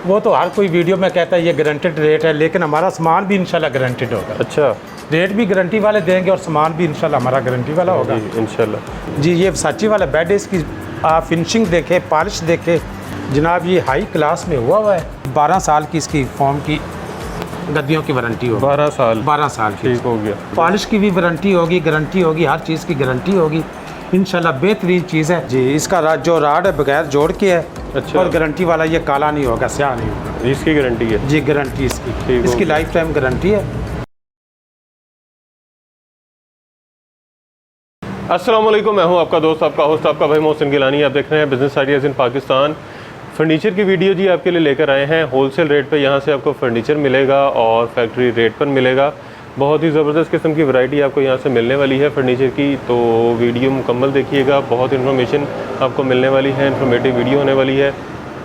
वो तो हर कोई वीडियो में कहता है ये गारंटेड रेट है, लेकिन हमारा सामान भी इंशाल्लाह गारंटेड होगा। अच्छा, रेट भी गारंटी वाले देंगे और सामान भी इंशाल्लाह हमारा गारंटी वाला होगा इंशाल्लाह। जी, ये वर्साचे वाला बेड है, इसकी आप फिनिशिंग देखें, पॉलिश देखें जनाब, ये हाई क्लास में हुआ है। 12 साल की इसकी फॉर्म की गद्दियों की वारंटी होगी। 12 साल? 12 साल की। ठीक हो गया। पॉलिश की भी वारंटी होगी, गारंटी होगी, हर चीज़ की गारंटी होगी इंशाल्लाह। बेहतरीन चीज़ है जी। इसका जो राड है बगैर जोड़ के है। अच्छा। और गारंटी वाला, ये काला नहीं होगा, स्याह नहीं होगा। इसकी गारंटी है जी, गारंटी इसकी लाइफ टाइम गारंटी है। अस्सलाम वालेकुम, मैं हूं आपका दोस्त, आपका होस्ट, आपका भाई मोहसिन गिलानी। आप देख रहे हैं business ideas in Pakistan. Furniture की वीडियो जी आपके लिए लेकर आए हैं। होलसेल रेट पे यहाँ से आपको फर्नीचर मिलेगा और फैक्ट्री रेट पर मिलेगा। बहुत ही ज़बरदस्त किस्म की वैरायटी आपको यहाँ से मिलने वाली है फर्नीचर की, तो वीडियो मुकम्मल देखिएगा। बहुत इन्फॉर्मेशन आपको मिलने वाली है, इन्फॉर्मेटिव वीडियो होने वाली है।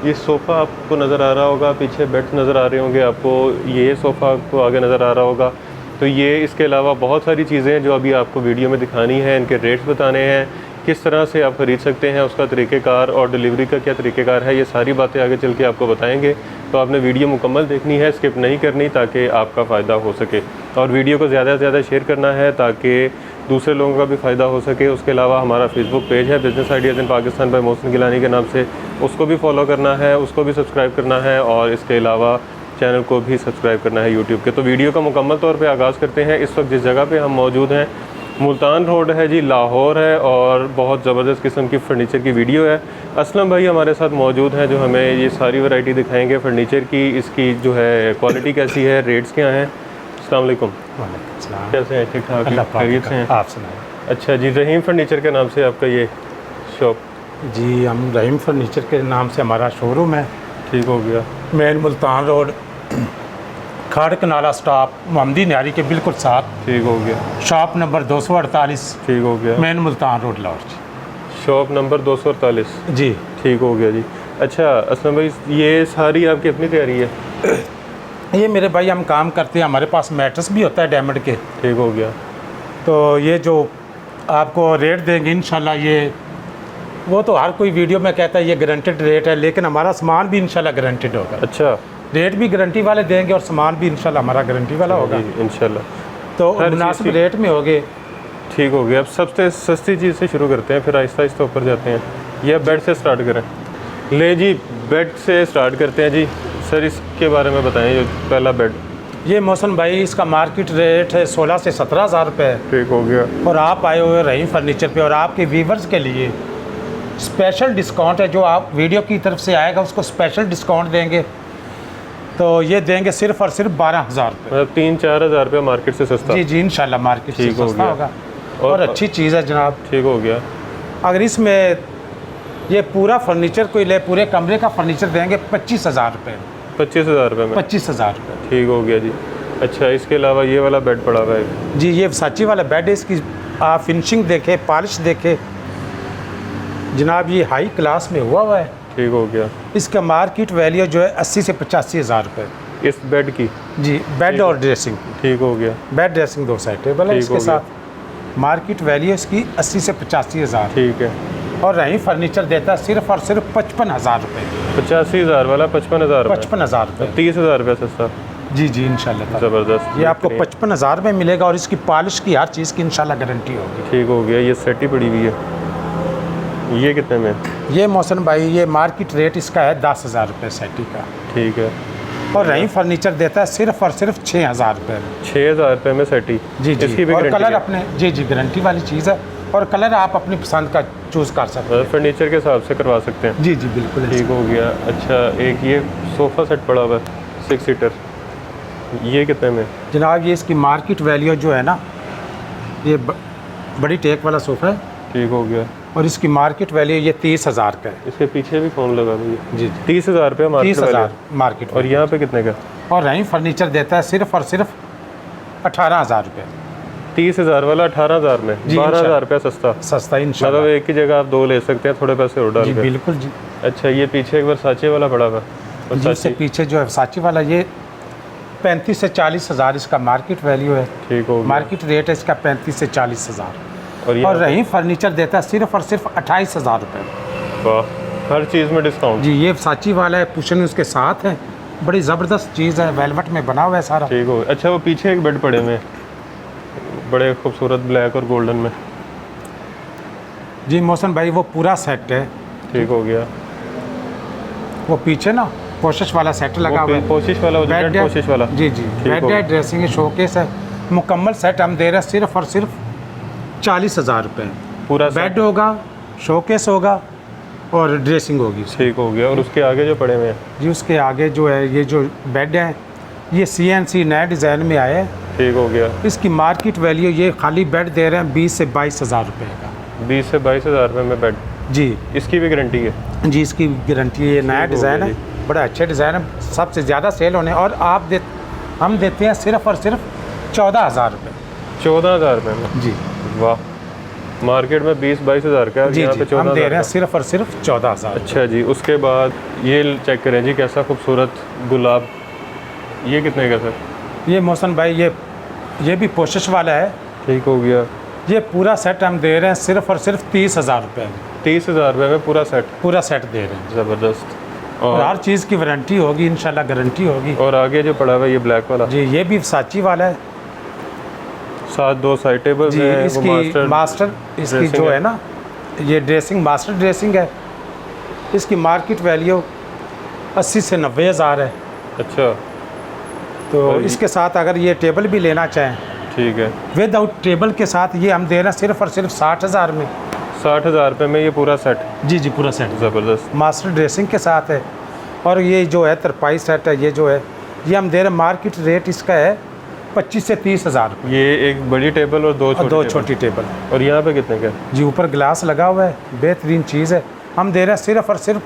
ये सोफ़ा आपको नज़र आ रहा होगा, पीछे बेड्स नज़र आ रहे होंगे आपको, ये सोफ़ा आपको आगे नज़र आ रहा होगा। तो ये इसके अलावा बहुत सारी चीज़ें हैं जो अभी आपको वीडियो में दिखानी है, इनके रेट्स बताने हैं, किस तरह से आप ख़रीद सकते हैं, उसका तरीक़ेकार और डिलीवरी का क्या तरीक़ेकार है, ये सारी बातें आगे चल के आपको बताएंगे। तो आपने वीडियो मुकम्मल देखनी है, स्किप नहीं करनी, ताकि आपका फ़ायदा हो सके। और वीडियो को ज़्यादा से ज़्यादा शेयर करना है ताकि दूसरे लोगों का भी फ़ायदा हो सके। उसके अलावा हमारा फेसबुक पेज है business ideas in Pakistan by Mohsin Gilani के नाम से, उसको भी फॉलो करना है, उसको भी सब्सक्राइब करना है और इसके अलावा चैनल को भी सब्सक्राइब करना है यूट्यूब के। तो वीडियो का मुकम्मल तौर पे आगाज़ करते हैं। इस वक्त जिस जगह पे हम मौजूद हैं मुल्तान रोड है जी, लाहौर है, और बहुत ज़बरदस्त किस्म की फ़र्नीचर की वीडियो है। असलम भाई हमारे साथ मौजूद हैं जो हमें ये सारी वैरायटी दिखाएंगे फ़र्नीचर की, इसकी जो है क्वालिटी कैसी है, रेट्स क्या हैं। अस्सलाम वालेकुम। कैसे हैं? ठीक ठाक, खैरियत से हैं? आप सुनाएं। अच्छा जी, रहीम फ़र्नीचर के नाम से आपका ये शॉप? जी, हम रहीम फर्नीचर के नाम से हमारा शोरूम है। ठीक हो गया। मेन मुल्तान रोड, खाड़ कनाला स्टॉप, मोहम्मदी न्यारी के बिल्कुल साथ। ठीक हो गया। Shop number 248। ठीक हो गया। Main Multan road Lahore. Shop number 248 जी। ठीक हो गया जी। अच्छा असलम भाई, ये सारी आपकी अपनी तैयारी है? ये मेरे भाई हम काम करते हैं, हमारे पास मैट्रेस भी होता है डायमंड के। ठीक हो गया। तो ये जो आपको रेट देंगे इंशाल्लाह, ये वो तो हर कोई वीडियो में कहता है ये गारंटेड रेट है, लेकिन हमारा सामान भी इंशाल्लाह गारंटेड होगा। अच्छा, रेट भी गारंटी वाले देंगे और सामान भी इंशाल्लाह हमारा गारंटी वाला होगा इंशाल्लाह। तो मुनासिब रेट में होगे। ठीक हो गया। अब सबसे सस्ती चीज़ से शुरू करते हैं, फिर आहिस्ता आहिस्ता ऊपर जाते हैं। ये बेड से स्टार्ट करें? ले जी, बेड से स्टार्ट करते हैं जी। सर इसके बारे में बताएं, जो पहला बेड। ये मोहसिन भाई, इसका मार्केट रेट है 16 से 17 हज़ार रुपये। ठीक हो गया। और आप आए हुए रहीम फर्नीचर पे, और आपके व्यूवर्स के लिए स्पेशल डिस्काउंट है। जो आप वीडियो की तरफ से आएगा उसको स्पेशल डिस्काउंट देंगे। तो ये देंगे सिर्फ और सिर्फ 12,000 रुपये। मतलब 3-4 हज़ार रुपये मार्केट से सस्ता? जी जी, इंशाल्लाह मार्केट से सस्ता होगा और अच्छी चीज़ है जनाब। ठीक हो गया। अगर इसमें ये पूरा फर्नीचर कोई ले, पूरे कमरे का फर्नीचर देंगे 25,000 रुपये। 25,000 रुपये में? 25,000 रुपये। ठीक हो गया जी। अच्छा, इसके अलावा ये वाला बेड पड़ा हुआ है जी, ये वर्साचे वाला बेड है। इसकी आप फिनिशिंग देखें, पॉलिश देखें जनाब, ये हाई क्लास में हुआ है। ठीक हो गया। इसका मार्केट वैल्यू जो है 80 से 85 हज़ार रुपये इस बेड की? जी, बेड और ड्रेसिंग। ठीक हो गया। बेड ड्रेसिंग 2 साइड टेबल है इसके साथ। मार्केट वैल्यू इसकी 80 से 85 हज़ार। ठीक है। और रहीम फर्नीचर देता है सिर्फ और सिर्फ 55,000 रुपये। 85,000 वाला 55,000? 55,000 रुपये। 30,000 रुपये सस्ता। जी जी, इंशाल्लाह ज़बरदस्त। ये आपको 55,000 में मिलेगा और इसकी पॉलिश की हर चीज़ की इंशाल्लाह गारंटी होगी। ठीक हो गया। ये सेट ही पड़ी हुई है, ये कितने में? ये मोहसिन भाई, ये मार्केट रेट इसका है 10,000 रुपये सेटी का। ठीक है। और रहीम फर्नीचर देता है सिर्फ और सिर्फ 6,000 रुपये। 6,000 रुपये में सेटी? जी जी। इसकी भी और कलर है? अपने, जी जी, गारंटी वाली चीज़ है। और कलर आप अपनी पसंद का चूज़ कर सकते हैं, फर्नीचर के हिसाब से करवा सकते हैं? जी जी बिल्कुल। ठीक हो गया। अच्छा, एक ये सोफ़ा सेट पड़ा हुआ है 6 सीटर, ये कितने में? जनाब ये इसकी मार्केट वैल्यू जो है ना, ये बड़ी टेक वाला सोफ़ा है। ठीक हो गया। और इसकी मार्केट वैल्यू ये 30,000 का है। इसके पीछे भी कौन लगा भैया? जी 30,000 रुपये मार्केट 30,000 मार्केट। और यहाँ पे कितने का? और रहीम फर्नीचर देता है सिर्फ और सिर्फ 18,000 रुपये। 30,000 वाला 18,000 में? 12,000 रुपये सस्ता। सस्ता इंशाल्लाह। मतलब एक ही जगह आप 2 ले सकते हैं, थोड़े पैसे और डाल जी के। बिल्कुल जी। अच्छा, ये पीछे एक वर्साचे वाला पड़ा हुआ? जिससे पीछे जो है वर्साचे वाला, ये 35 से 40 हज़ार इसका मार्केट वैल्यू है। ठीक हो गया। मार्केट रेट है इसका 35 से 40 हज़ार। और रहीम फर्नीचर देता है सिर्फ और सिर्फ 28,000 रुपये। वाह, हर चीज़ में डिस्काउंट। जी ये साची वाला है, कुशन उसके साथ है, बड़ी ज़बरदस्त चीज़ है, वेलवेट में बना हुआ है सारा। ठीक हो गया। अच्छा वो पीछे एक बेड पड़े हुए हैं बड़े खूबसूरत ब्लैक और गोल्डन में। जी मोहसिन भाई वो पूरा सेट है। ठीक हो गया। वो पीछे ना कोशिश वाला सेट लगा हुआ है, कोशिश वाला, वो बेड जेट कोशिश वाला। जी जी, बेड हो है, गया। ड्रेसिंग है, शोकेस है, मुकम्मल सेट हम दे रहे हैं सिर्फ और सिर्फ 40,000 रुपये। पूरा बेड होगा, शोकेस होगा और ड्रेसिंग होगी। ठीक हो गया। और उसके आगे जो पड़े हुए हैं? जी उसके आगे जो है ये जो बेड है ये CNC नए डिज़ाइन में आया है। ठीक हो गया। इसकी मार्केट वैल्यू ये खाली बेड दे रहे हैं 20 से 22,000 रुपये का। 20 से 22,000 रुपये में बेड। जी इसकी भी गारंटी है? जी इसकी गारंटी है, ये नया ठीक हो डिज़ाइन गया है, बड़ा अच्छा डिज़ाइन है, सबसे ज़्यादा सेल होने। और हम देते हैं सिर्फ और सिर्फ 14,000 रुपये। 14,000 रुपये में? जी वाह। मार्केट में 20-22,000 का है, जी यहाँ पे जी हम दे 14,000 रहे हैं का। सिर्फ और सिर्फ 14,000। अच्छा जी। उसके बाद ये चेक करें जी, कैसा खूबसूरत गुलाब। ये कितने का सर? ये मोहसिन भाई ये भी पोशिश वाला है। ठीक हो गया। ये पूरा सेट हम दे रहे हैं सिर्फ और सिर्फ 30,000 रुपये में। 30,000 रुपये में पूरा सेट? पूरा सेट दे रहे हैं। ज़बरदस्त। और हर चीज़ की वारंटी होगी इंशाल्लाह, गारंटी होगी। और आगे जो पड़ा हुआ है ये ब्लैक वाला? जी ये भी साची वाला है। साथ 2 साइड टेबल जी है, वो इसकी मास्टर इसकी ड्रेसिंग जो है। है ना, ये ड्रेसिंग मास्टर ड्रेसिंग है। इसकी मार्केट वैल्यू 80 से 90,000 है। अच्छा। तो और इसके साथ अगर ये टेबल भी लेना चाहें ठीक है। विदाउट टेबल के साथ ये हम दे रहे हैं सिर्फ और सिर्फ 60,000 में। 60,000 रुपये में ये पूरा सेट? जी जी पूरा सेट ज़बरदस्त। मास्टर ड्रेसिंग के साथ है। और ये जो है तरपाई सेट है, ये जो है ये हम दे रहे हैं, मार्केट रेट इसका है 25 से 30,000 रुपये। ये एक बड़ी टेबल और दो छोटी टेबल। और यहाँ पे कितने का? जी ऊपर ग्लास लगा हुआ है, बेहतरीन चीज़ है। हम दे रहे हैं सिर्फ और सिर्फ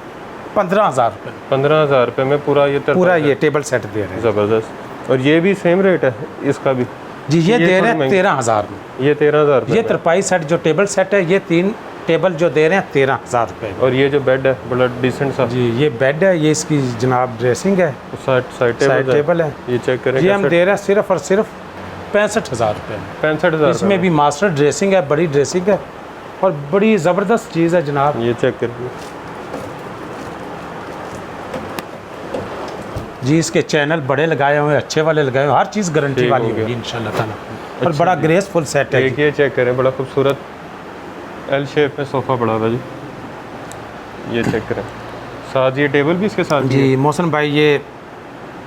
15,000 रुपये। 15,000 रुपये में पूरा ये टेबल सेट दे रहे हैं। ज़बरदस्त। और ये भी सेम रेट है इसका भी? जी ये दे रहे थोड़ी हैं 13,000 में। ये 13,000 रुपये ये में। तरपाई सेट जो टेबल सेट है, ये 3 टेबल जो दे रहे हैं 13,000 रुपये। और ये जो बेड है बड़ा डिसेंट सा? जी ये बेड है, ये इसकी जनाब ड्रेसिंग है, साइड टेबल है। ये चेक करें। ये हम दे रहे हैं सिर्फ और सिर्फ 65,000 रुपये में। 65,000? इसमें भी मास्टर ड्रेसिंग है, बड़ी ड्रेसिंग है और बड़ी ज़बरदस्त चीज़ है जनाब। ये चेक करिए जी इसके चैनल बड़े लगाए हुए हैं, अच्छे वाले लगाए हुए हैं, हर चीज़ गारंटी ठीक वाली हो गया। होगी इंशाल्लाह ताला। और बड़ा ग्रेसफुल सेट है। एक ये चेक करें, बड़ा खूबसूरत एल शेप में सोफ़ा पड़ा हुआ जी। ये चेक करें। साथ ये टेबल भी इसके साथ ही जी मोहसिन भाई ये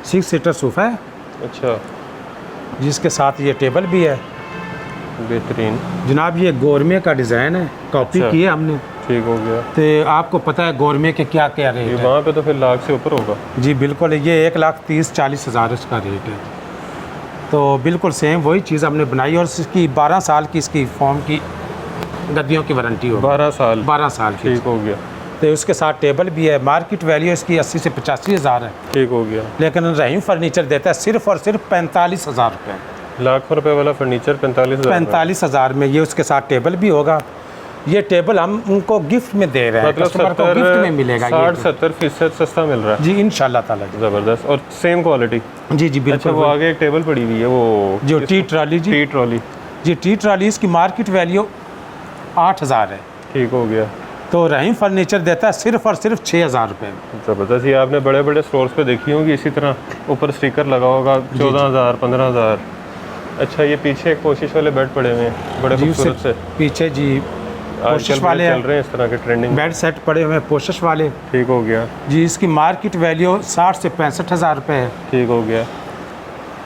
6 सीटर सोफ़ा है। अच्छा। जिसके साथ ये टेबल भी है। बेहतरीन जनाब ये गोरमे का डिज़ाइन है, कॉपी अच्छा। की है हमने। ठीक हो गया। तो आपको पता है गोरमे के क्या क्या ये रेट है? वहाँ पे तो फिर लाख से ऊपर होगा। जी बिल्कुल, ये 1,30,40,000 इसका रेट है। तो बिल्कुल सेम वही चीज़ हमने बनाई और इसकी 12 साल की इसकी फॉर्म की गद्दियों की वारंटी होगी। 12 साल? 12 साल की। ठीक हो गया। तो उसके साथ टेबल भी है। मार्केट वैल्यू इसकी 80 से 85,000 है, ठीक हो गया। लेकिन रहीम फर्नीचर देता है सिर्फ और सिर्फ 45,000 रुपये। लाखों रुपए वाला फर्नीचर 45,000? 45,000 में ये उसके साथ टेबल भी होगा। ये टेबल हम उनको गिफ्ट में दे रहे हैं, मतलब कस्टमर को गिफ्ट में मिलेगा। 60-70% सस्ता मिल रहा है जी इंशाल्लाह ताला जी। ज़बरदस्त। और सेम क्वालिटी? जी जी अच्छा। बिल्कुल। वो आगे एक टेबल पड़ी हुई है, वो जो टी ट्रॉली जी। Tea trolley? जी टी ट्रॉली इसकी मार्केट वैल्यू 8,000 है। ठीक हो गया। तो रहीम फर्नीचर देता है सिर्फ और सिर्फ 6,000 रुपये। ज़बरदस्त। ये आपने बड़े बड़े स्टोर्स पे देखी होंगी इसी तरह, ऊपर स्टिकर लगा होगा 14,000 15,000। अच्छा। ये पीछे एक कोशिश वाले बेड पड़े हुए हैं बड़े जी उससे खूबसूरत से, पीछे जी आजकल कोशिश बड़े वाले चल रहे हैं इस तरह के ट्रेंडिंग। बेड सेट पड़े हुए हैं पोशिश वाले। ठीक हो गया। जी इसकी मार्केट वैल्यू 60 से 65,000 रुपये है। ठीक हो गया।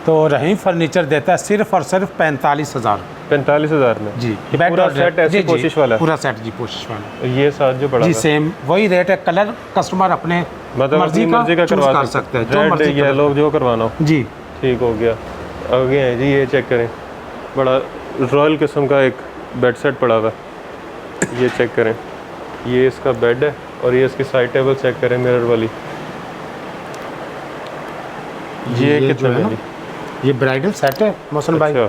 तो रहीम फर्नीचर देता है सिर्फ और सिर्फ 45,000। 45,000 में? जी ये पूरा सेट ऐसे कोशिश वाला? पूरा सेट जी कोशिश वाला। ये साथ जो पड़ा जी हुआ है? सेम वही रेट है। कलर कस्टमर अपने मतलब मर्जी का करवा कर सकते हैं, जो रेड मर्जी येलो जो करवाना हो। जी ठीक हो गया। आगे हैं जी, ये चेक करें, बड़ा रॉयल किस्म का एक बेड सेट पड़ा हुआ है। ये चेक करें, ये इसका बेड है और ये इसकी साइड टेबल चेक करें मिरर वाली। ये जो कितना है है ना, जी? ये ब्राइडल सेट है मोहसिन भाई। अच्छा।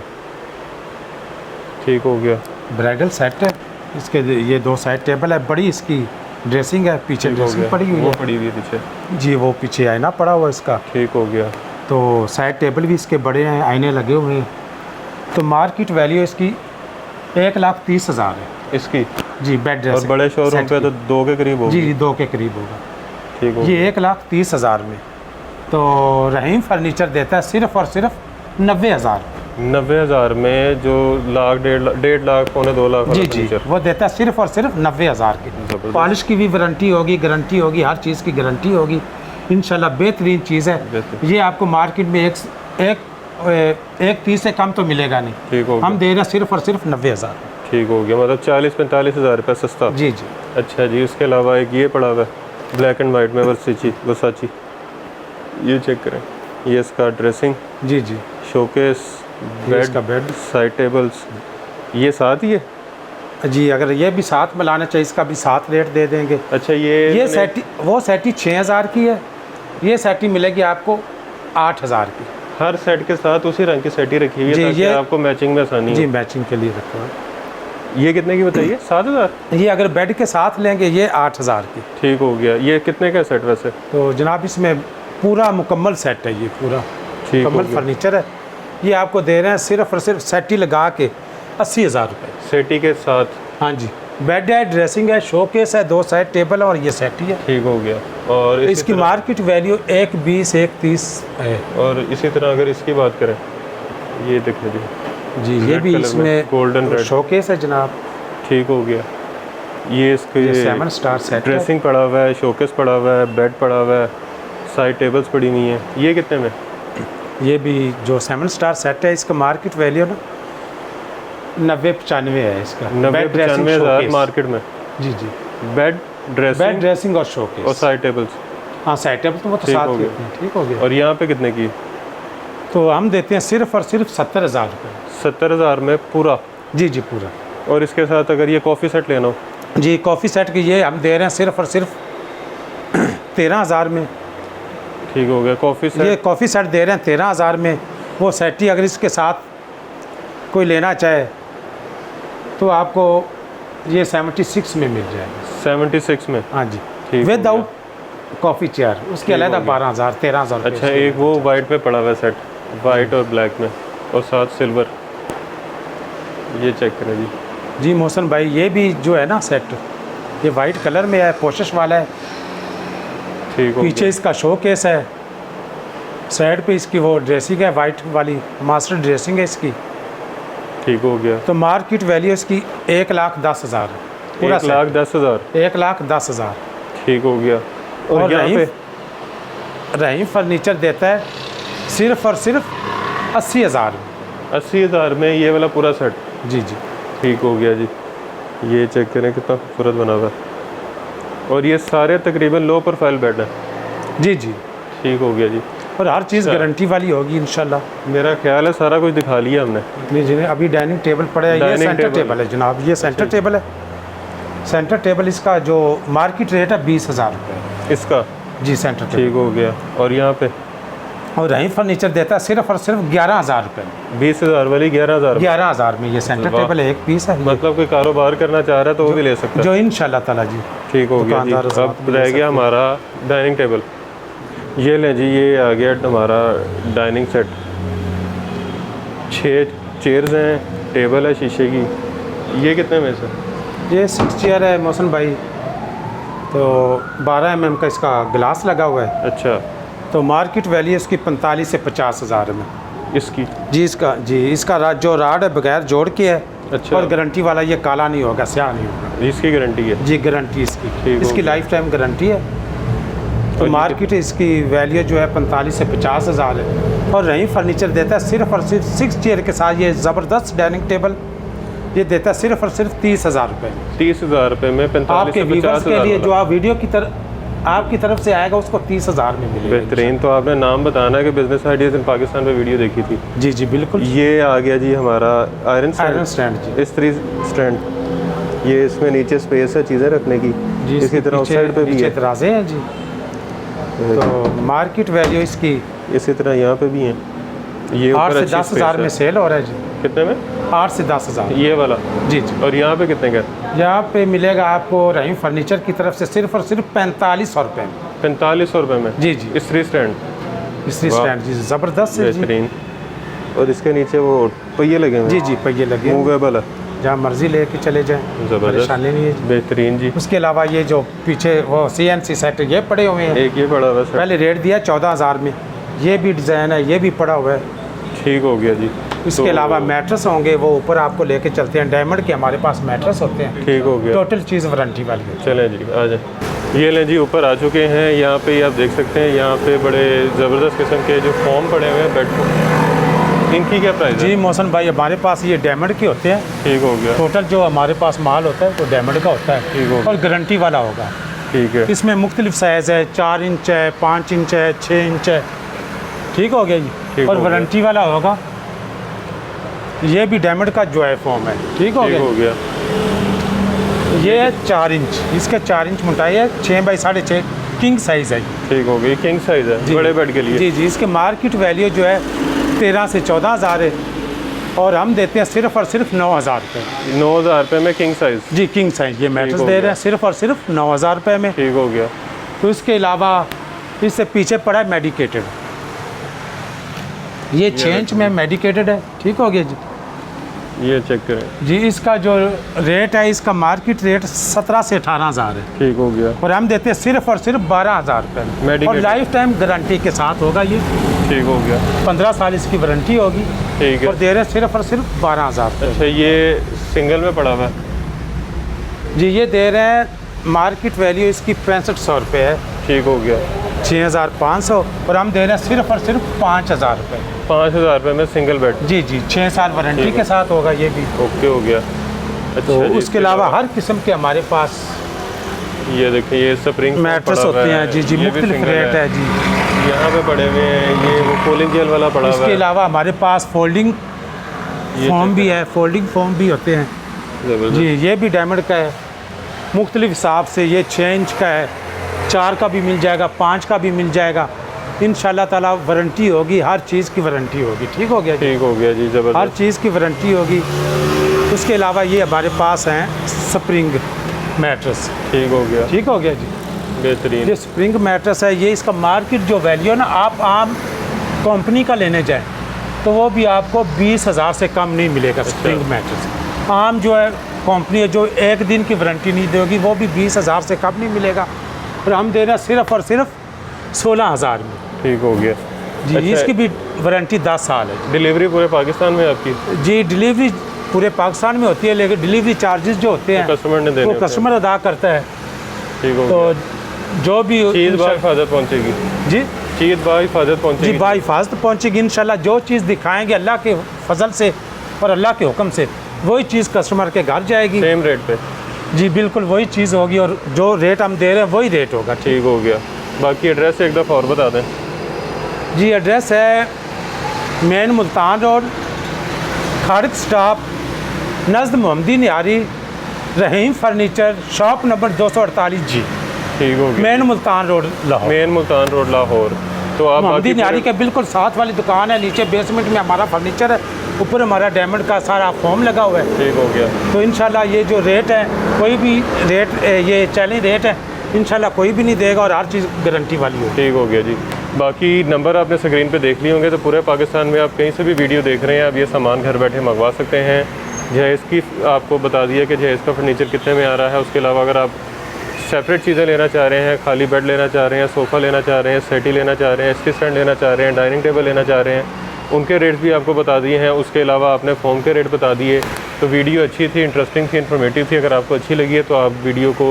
ठीक हो गया। ब्राइडल सेट है। इसके ये 2 साइड टेबल है, बड़ी इसकी ड्रेसिंग है, पीछे ठीक हो ड्रेसिंग गया। पड़ी हुई वो है। पड़ी हुई है पीछे जी वो पीछे आईना पड़ा हुआ है इसका। ठीक हो गया। तो साइड टेबल भी इसके बड़े हैं, आईने लगे हुए हैं। तो मार्केट वैल्यू इसकी 1,30,000 है। इसकी जी बेड और ड्रेसिंग बड़े शोरूम पे तो 2 के करीब होगी। जी 2 के करीब होगा। ठीक हो ये 1,30,000 में। तो रहीम फर्नीचर देता है सिर्फ और सिर्फ 90,000। 90,000 में जो लाख 1.5 पौने 2 लाख वाला जी जी फर्नीचर। वो देता है सिर्फ और सिर्फ 90,000 की। ज़बरदस्त। पॉलिश की भी वारंटी होगी, गारंटी होगी, हर चीज़ की गारंटी होगी इंशाल्लाह। बेहतरीन चीज़ है। बेहतरीन। ये आपको मार्केट में एक 30 से कम तो मिलेगा नहीं। ठीक हो हम गया। दे रहे हैं सिर्फ और सिर्फ 90,000। ठीक हो गया, मतलब 40-45,000 रुपये सस्ता। जी जी अच्छा जी, उसके अलावा एक ये पड़ा हुआ है ब्लैक एंड वाइट में वर्साची, ये चेक करें। ये इसका ड्रेसिंग, जी जी शोकेस, ये इसका बेड। साइड टेबल्स, ये साथ ही है। जी अगर ये भी साथ में लाना चाहिए इसका भी साथ रेट दे देंगे। अच्छा ये सेटी वो सेटी 6,000 की है, ये सेटी मिलेगी आपको 8,000 की। हर सेट के साथ उसी रंग की सेटी रखी हुई है जी, ताकि ये आपको मैचिंग में आसानी जी हो। मैचिंग के लिए रखा है। ये कितने की बताइए? 7,000। ये अगर बेड के साथ लेंगे ये 8,000 की। ठीक हो गया। ये कितने का सेट वैसे? तो जनाब इसमें पूरा मुकम्मल सेट है, ये पूरा ठीक हो मुकम्मल गया। फर्नीचर है। ये आपको दे रहे हैं सिर्फ और सिर्फ सेटी लगा के 80,000 रुपये। सेटी के साथ। हाँ जी, बेड है, ड्रेसिंग है, शोकेस है, 2 साइड टेबल है और ये सेटी है। ठीक हो गया। और इसकी मार्केट वैल्यू 1,20 1,30 है। और इसी तरह अगर इसकी बात करें, ये देखें जी, जी ये रेड भी कलर में, इसमें गोल्डन रेड। शोकेस है जनाब। ठीक हो गया। ये इसके ये 7 स्टार सेट है। ड्रेसिंग पड़ा हुआ है, शोकेस पड़ा हुआ है, बेड पड़ा हुआ है, साइड टेबल्स पड़ी हुई हैं। ये कितने में? ये भी जो 7 स्टार सेट है इसका मार्केट वैल्यू ना 90-95 है इसका। 90-95,000 मार्केट में। जी जी बेड बेड ड्रेसिंग और और शोकेस। Side tables. हाँ साइड टेबल तो वो तो ठीक साथ हो ही गया। होते हैं। ठीक हो गया। और यहाँ पे कितने की? तो हम देते हैं सिर्फ और सिर्फ 70,000 रुपये। 70,000 में पूरा। जी जी पूरा। और इसके साथ अगर ये कॉफ़ी सेट लेना हो? जी कॉफ़ी सेट की ये हम दे रहे हैं सिर्फ और सिर्फ 13,000 में। ठीक हो गया। कॉफ़ी ये सेट कॉफ़ी सेट दे रहे हैं 13,000 में। वो सेटी अगर इसके साथ कोई लेना चाहे तो आपको ये 76 में मिल जाएगा। 76 में। हाँ जी ठीक हो विदाउट कॉफ़ी चेयर। उसके अलग 12,000 13,000 रुपये। अच्छा, एक वो वाइट में पड़ा हुआ है सेट, वाइट और ब्लैक में, और साथ सिल्वर। ये चेक करें जी। जी मोहसन भाई ये भी जो है ना सेट, ये वाइट कलर में है, पोशश वाला है। ठीक हो पीछे गया। इसका शो केस है, साइड पे इसकी वो ड्रेसिंग है वाइट वाली, मास्टर ड्रेसिंग है इसकी। ठीक हो गया। तो मार्केट वैल्यू इसकी 1,10,000 पूरा 1,10,000। 1,10,000। ठीक हो गया। और और यहाँ पे रहीम फर्नीचर देता है सिर्फ और सिर्फ 80,000 में। 80,000 में ये वाला पूरा सेट। जी जी ठीक हो गया जी। ये चेक करें कितना खूबसूरत बना हुआ है। और ये सारे तकरीबन लो प्रोफाइल बेड हैं। जी जी ठीक हो गया जी। और हर चीज़ गारंटी वाली होगी इंशाल्लाह। मेरा ख्याल है सारा कुछ दिखा लिया हमने। नहीं जी अभी डाइनिंग टेबल पड़ा है, ये डाइनिंग सेंटर टेबल। टेबल है जनाब। ये सेंटर टेबल है। सेंटर टेबल इसका जो मार्केट रेट है 20,000 रुपये। इसका जी सेंटर टेबल। ठीक हो गया। और यहाँ पे और रहीम फर्नीचर देता है सिर्फ और सिर्फ 11,000 रुपये में। 20,000 वाली 11,000। 11,000 में ये सेंटर वाह। टेबल है, एक पीस है ये। मतलब कोई कारोबार करना चाह रहा है तो वो भी ले सकता है। जो इंशाल्लाह ताला जी। ठीक हो गया जी। दुकानदार हज़रात अब भी ले रह सकते गया हैं। हमारा डाइनिंग टेबल। ये लें जी, ये आ गया हमारा डाइनिंग सेट। 6 चेयर्स हैं, टेबल है शीशे की। ये कितने में से? ये 6 चेयर है मोहसन भाई। तो 12 mm का इसका ग्लास लगा हुआ है। अच्छा, तो मार्केट वैल्यू इसकी 45 से 50,000 में। इसकी? जी इसका जो राड है बगैर जोड़ के है। अच्छा। और गारंटी वाला, ये काला नहीं होगा, स्याह नहीं होगा। इसकी गारंटी है? जी गारंटी इसकी। ठीक हो इसकी गया। लाइफ टाइम गारंटी है। तो और ये मार्केट इसकी वैल्यू जो है 45 से 50,000 है। और रहीम फर्नीचर देता है सिर्फ और सिर्फ 6 चेयर के साथ ये ज़बरदस्त डाइनिंग टेबल ये देता है सिर्फ और सिर्फ 30,000 रुपये में। 30,000 रुपये में 45 आपके से व्यूवर्स के 50,000 लिए जो वाला। आप वीडियो की तरफ आपकी तरफ से आएगा उसको 30,000 में मिलेगा। बेहतरीन। तो आपने नाम बताना है कि बिजनेस आइडियाज इन पाकिस्तान पे वीडियो देखी थी। जी जी बिल्कुल। ये आ गया जी हमारा आयरन आयरन स्टैंड जी। इस्त्री स्टैंड। ये इसमें नीचे स्पेस है चीज़ें रखने की। जी इसी तरह उस साइड पे भी है। दराजे हैं जी। तो मार्केट वैल्यू इसकी इसी तरह यहाँ पे भी है। ये 8 ऊपर से अच्छी 10,000 space में है। सेल हो रहा है जी। कितने में? 8 से 10,000। ये वाला? जी जी। और यहाँ पे कितने का? यहाँ पे मिलेगा आपको रहीम फर्नीचर की तरफ से सिर्फ और सिर्फ 4500 रुपये में। 4500 रुपये में? जी जी। इस्त्री स्टैंड। इस्त्री वाह। स्टैंड जी ज़बरदस्त है जी। बेहतरीन। और इसके नीचे वो पहिए लगे हुए हैं। जी जी पहिए लगे हैं। मूवेबल है। जहाँ मर्ज़ी लेके चले जाएँ, ज़बरदस्त, परेशानी नहीं है जी। बेहतरीन जी। उसके अलावा ये जो पीछे वो CNC सेट ये पड़े हुए हैं, एक ये पड़ा हुआ है, पहले रेट दिया 14,000 में, ये भी डिज़ाइन है, ये भी पड़ा हुआ है। ठीक हो गया जी। इसके अलावा मैट्रेस होंगे, वो ऊपर आपको लेके चलते हैं, डायमंड के हमारे पास मैट्रेस होते हैं, ठीक हो गया। टोटल चीज़ वारंटी वाली है। चलें जी, आ जाए। ये लें जी, ऊपर आ चुके हैं। यहाँ पे आप देख सकते हैं, यहाँ पे बड़े ज़बरदस्त किस्म के जो फॉर्म पड़े हुए हैं बेड को, इनकी क्या प्राइस है? जी मोहसन भाई, हमारे पास ये डायमंड के होते हैं। ठीक हो गया। टोटल जो हमारे पास माल होता है वो डायमंड का होता ठीक है होगा। और गारंटी वाला होगा। ठीक है, इसमें मुख्तलिफ साइज़ है, 4 इंच है, 5 इंच है, 6 इंच है। ठीक हो गया ठीक जी, हो और गया। वारंटी वाला होगा। ये भी डायमंड का जो है फॉर्म है। ठीक हो ठीक हो गया। गया। ये है 4 इंच, इसका 4 इंच मोटाई है, 6 बाई 6.5 किंग साइज़ है। ठीक हो गया, किंग साइज़ है जी। बड़े बेड के लिए। जी जी, इसके मार्केट वैल्यू जो है 13 से 14,000 है और हम देते हैं सिर्फ और सिर्फ 9,000 रुपये। 9,000 रुपये में किंग साइज़। जी किंग साइज़ ये मैट्रेस हो दे गया। रहे हैं सिर्फ और सिर्फ 9,000 रुपये में। ठीक हो गया। तो इसके अलावा इससे पीछे पड़ा है मेडिकेटेड, ये 6 इंच में मेडिकेटेड है। ठीक हो गया जी। ये चेक करें जी, इसका जो रेट है, इसका मार्केट रेट 17 से 18,000 है ठीक हो गया। और हम देते हैं सिर्फ और सिर्फ 12,000 रुपये में। Medicated। और लाइफ टाइम गारंटी के साथ होगा ये, ठीक हो गया। 15 साल इसकी वारंटी होगी ठीक है। और दे रहे हैं सिर्फ और सिर्फ 12,000 रुपये। अच्छा, ये सिंगल में पड़ा हुआ है? जी, ये दे रहे हैं मार्केट वैल्यू इसकी 6500 रुपये है, ठीक हो गया। 6,500 और हम दे रहे हैं सिर्फ और सिर्फ 5,000 रुपये। 5,000 रुपये में सिंगल बेड। जी जी, 6 साल वारंटी ठीक के है। साथ होगा ये भी। ओके हो गया। तो अच्छा जी, उसके अलावा हर किस्म के हमारे पास ये देखिए, ये स्प्रिंग मैट्रेस होते हैं। जी जी, मुख्तलिफ रेट है जी। यहाँ पे पड़े हुए हैं, ये वो कूलिंग जेल वाला पड़ा हुआ इसके है। अलावा हमारे पास फोल्डिंग ये फॉर्म check भी है, फोल्डिंग फॉर्म भी होते हैं ज़बरदस्त। जी। ये भी डायमंड का है मुख्तलिफ हिसाब से, ये 6 इंच का है, 4 का भी मिल जाएगा, 5 का भी मिल जाएगा। इंशाल्लाह ताला वारंटी होगी, हर चीज़ की वारंटी होगी। ठीक हो गया जी, ठीक हो गया जी, हर ज़बरदस्त। चीज़ की वारंटी होगी। उसके अलावा ये हमारे पास हैं स्प्रिंग मैट्रेस। ठीक हो गया, ठीक हो गया जी। बेहतरीन। ये स्प्रिंग मैट्रेस है, ये इसका मार्केट जो वैल्यू है ना, आप आम कंपनी का लेने जाएं तो वो भी आपको 20,000 से कम नहीं मिलेगा। स्प्रिंग मैट्रेस आम जो है कंपनी है, जो एक दिन की वारंटी नहीं देगी, वो भी 20,000 से कम नहीं मिलेगा और हम दे रहे हैं सिर्फ और सिर्फ 16,000 में। ठीक हो गया जी। अच्छा, इसकी भी वारंटी 10 साल है डिलीवरी पूरे पाकिस्तान में आपकी? जी। डिलीवरी पूरे पाकिस्तान में होती है, लेकिन डिलीवरी चार्जेस जो होते हैं कस्टमर ने देने वो होते हैं। कस्टमर अदा करता है। ठीक हो तो गया। जो भी चीज़ बाहिफाजत पहुँचेगी? जी चीज़ बाहिफाजत पहुँचेगी? जी, बाहिफाजत पहुँचेगी इंशाल्लाह। जो चीज़ दिखाएंगे अल्लाह के फजल से और अल्लाह के हुक्म से, वही चीज़ कस्टमर के घर जाएगी। सेम रेट पे? जी बिल्कुल वही चीज़ होगी और जो रेट हम दे रहे हैं वही रेट होगा। ठीक हो गया। बाकी एड्रेस एक दफ़ा और बता दें। जी, एड्रेस है main Multan road, Kharid stop, नज़द मोहम्मदी नियारी, रहीम फर्नीचर, शॉप नंबर 248 जी, ठीक हो गया। Main Multan road Lahore. Main Multan road Lahore. तो आप मोहम्मदी बाकी नियारी के बिल्कुल साथ वाली दुकान है, नीचे बेसमेंट में हमारा फर्नीचर है, ऊपर हमारा डायमंड का सारा फॉर्म लगा हुआ है। ठीक हो गया। तो इंशाल्लाह ये जो रेट है, कोई भी रेट ये चैलेंज रेट है, इंशाल्लाह कोई भी नहीं देगा और हर चीज़ गारंटी वाली होगी। ठीक हो गया जी। बाकी नंबर आपने स्क्रीन पे देख लिए होंगे, तो पूरे पाकिस्तान में आप कहीं से भी वीडियो देख रहे हैं, आप ये सामान घर बैठे मंगवा सकते हैं। जहेज़ की आपको बता दिया कि जहेज़ का फर्नीचर कितने में आ रहा है। उसके अलावा अगर आप सेपरेट चीज़ें लेना चाह रहे हैं, खाली बेड लेना चाह रहे हैं, सोफ़ा लेना चाह रहे हैं, सेटी लेना चाह रहे हैं, स्टी स्टैंड लेना चाह रहे हैं, डाइनिंग टेबल लेना चाह रहे हैं, उनके रेट्स भी आपको बता दिए हैं। उसके अलावा आपने फ़ोम के रेट बता दिए। तो वीडियो अच्छी थी, इंटरेस्टिंग थी, इन्फॉर्मेटिव थी। अगर आपको अच्छी लगी है तो आप वीडियो को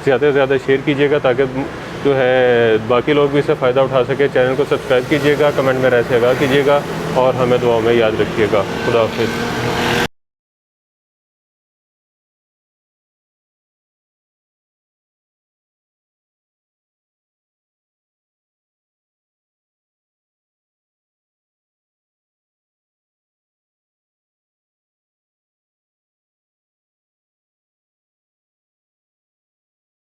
ज़्यादा से ज़्यादा शेयर कीजिएगा, ताकि जो है बाकी लोग भी इससे फ़ायदा उठा सके। चैनल को सब्सक्राइब कीजिएगा, कमेंट में राय से आगाह कीजिएगा और हमें दुआओं में याद रखिएगा। खुदा हाफिज़।